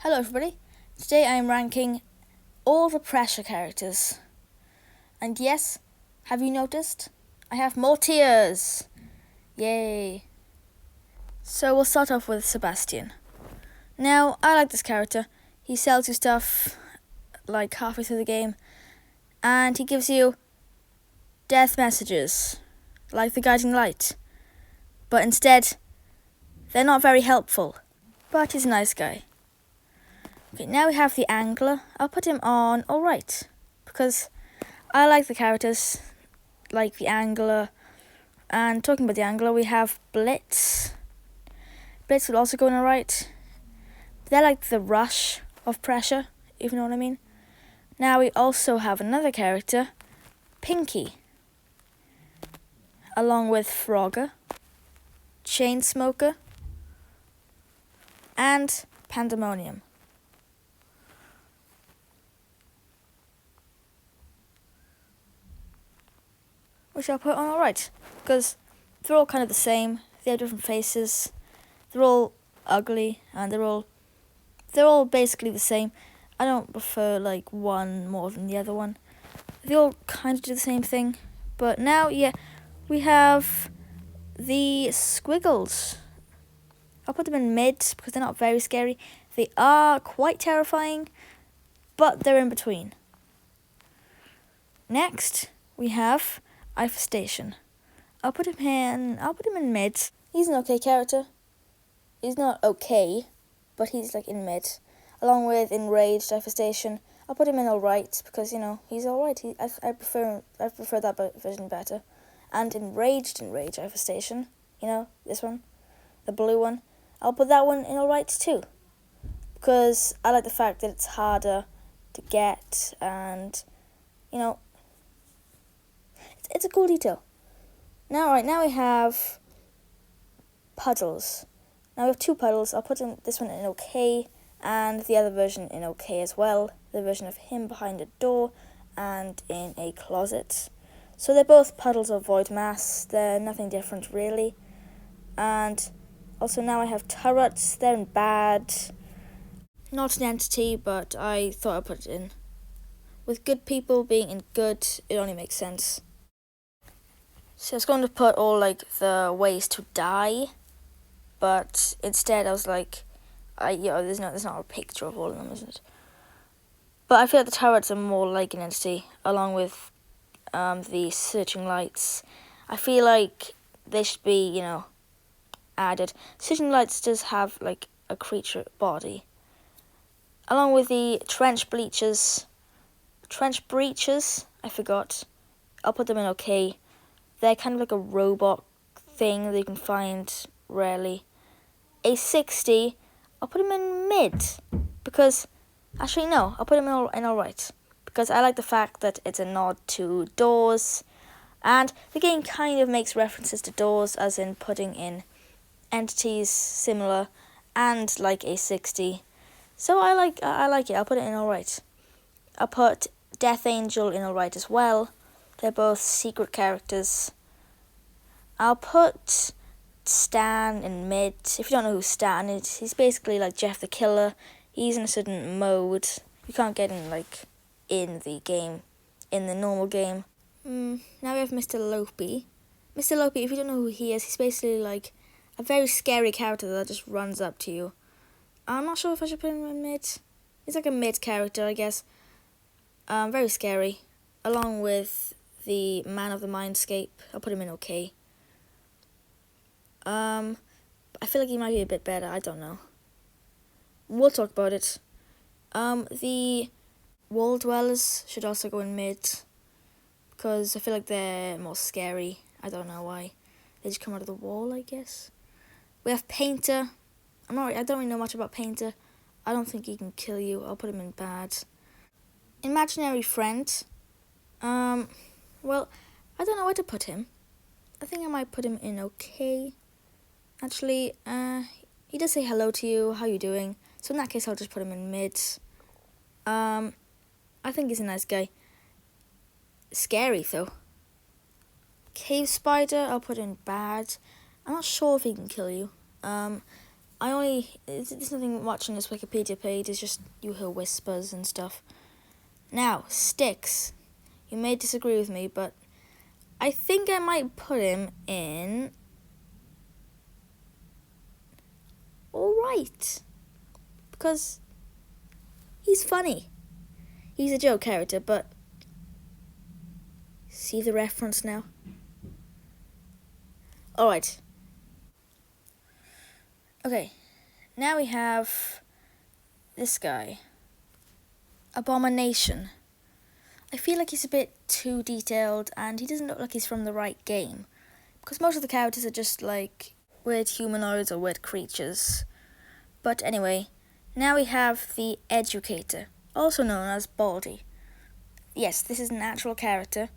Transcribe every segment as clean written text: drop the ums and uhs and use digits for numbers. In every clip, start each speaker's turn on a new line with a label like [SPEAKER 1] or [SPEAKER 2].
[SPEAKER 1] Hello everybody, today I am ranking all the pressure characters. And yes, have you noticed? I have more tiers! Yay! So we'll start off with Sebastian. Now, I like this character. He sells you stuff like halfway through the game, and he gives you death messages, like the guiding light. But instead, they're not very helpful. But he's a nice guy. Okay, now we have the Angler. I'll put him on alright, because I like the characters, like the Angler. And talking about the Angler, we have Blitz. Blitz will also go in alright. They're like the rush of pressure, if you know what I mean. Now we also have another character, Pinky, along with Frogger, Chainsmoker, and Pandemonium. Which I'll put on alright, because they're all kind of the same. They have different faces. They're all ugly, and they're all basically the same. I don't prefer like one more than the other one. They all kind of do the same thing. But now, yeah, we have the Squiggles. I'll put them in mid because they're not very scary. They are quite terrifying, but they're in between. Next, we have Station. I'll put him in mid. He's an okay character. He's not okay, but he's like in mid. Along with Enraged Station. I'll put him in alright because he's alright. I prefer that version better. And Enraged Station. This one, the blue one. I'll put that one in alright too, because I like the fact that it's harder to get, and it's a cool detail. Now we have Puddles. Now we have two Puddles. I'll put this one in okay, and the other version in okay as well. The version of him behind a door and in a closet. So they're both Puddles of Void Mass. They're nothing different really. And also now I have Turrets. They're in bad. Not an entity, but I thought I'd put it in. With good people being in good, it only makes sense. So I was going to put all like the ways to die, but instead I was like, there's not a picture of all of them, is it? But I feel like the turrets are more like an entity, along with the searching lights. I feel like they should be, added. Searching lights does have like a creature body, along with the trench breaches. I forgot. I'll put them in okay. They're kind of like a robot thing that you can find rarely. A 60, I'll put him in mid, because, actually no, I'll put him in alright, because I like the fact that it's a nod to doors, and the game kind of makes references to doors, as in putting in entities similar, and like a 60. So I like it, I'll put it in alright. I'll put Death Angel in alright as well. They're both secret characters. I'll put Stan in mid. If you don't know who Stan is, he's basically like Jeff the Killer. He's in a certain mode. You can't get in in the game, in the normal game. Now we have Mr. Lopi. Mr. Lopi, if you don't know who he is, he's basically like a very scary character that just runs up to you. I'm not sure if I should put him in mid. He's like a mid character, I guess. Very scary. Along with the Man of the Mindscape. I'll put him in okay. I feel like he might be a bit better, I don't know. We'll talk about it. The Wall Dwellers should also go in mid, because I feel like they're more scary. I don't know why. They just come out of the wall, I guess. We have Painter. I don't really know much about Painter. I don't think he can kill you. I'll put him in bad. Imaginary Friend. Well, I don't know where to put him. I think I might put him in okay. Actually, he does say hello to you, how you doing? So in that case, I'll just put him in mid. I think he's a nice guy. Scary, though. Cave Spider, I'll put in bad. I'm not sure if he can kill you. There's nothing much on this Wikipedia page, it's just you hear whispers and stuff. Now, Sticks. You may disagree with me, but I think I might put him in alright. Because he's funny. He's a joke character, but see the reference now? Alright. Okay, now we have this guy. Abomination. I feel like he's a bit too detailed and he doesn't look like he's from the right game. Because most of the characters are just like weird humanoids or weird creatures. But anyway, now we have the Educator, also known as Baldy. Yes, this is an actual character.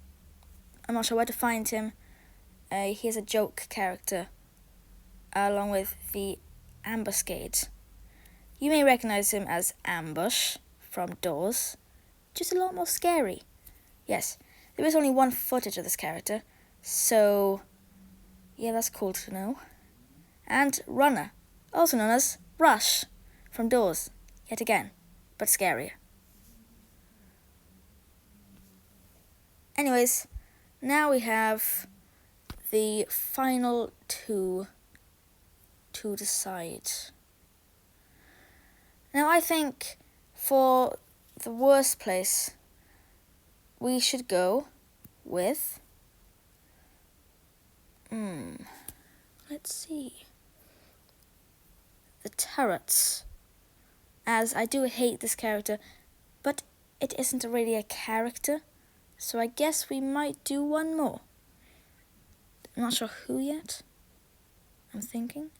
[SPEAKER 1] I'm not sure where to find him. He is a joke character, along with the Ambuscade. You may recognize him as Ambush from Doors, just a lot more scary. Yes, there is only one footage of this character, so yeah, that's cool to know. And Runner, also known as Rush from Doors, yet again, but scarier. Anyways, now we have the final two to decide. Now I think for the worst place, we should go with, let's see, the Turrets, as I do hate this character, but it isn't really a character, so I guess we might do one more. I'm not sure who yet. I'm thinking.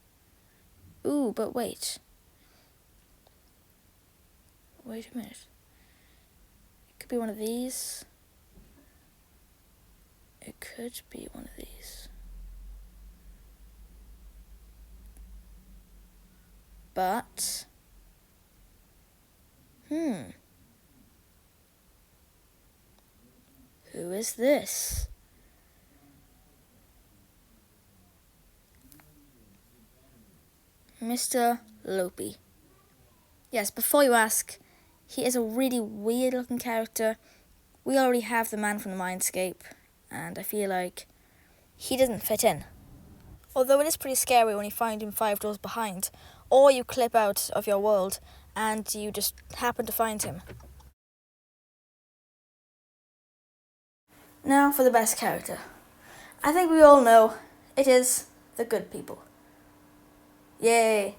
[SPEAKER 1] Ooh, but wait. Wait a minute. It could be one of these. It could be one of these. But, who is this? Mr. Lopi. Yes, before you ask, he is a really weird looking character. We already have the man from the Mindscape, and I feel like he doesn't fit in. Although it is pretty scary when you find him 5 doors behind, or you clip out of your world and you just happen to find him. Now for the best character. I think we all know it is the good people. Yay!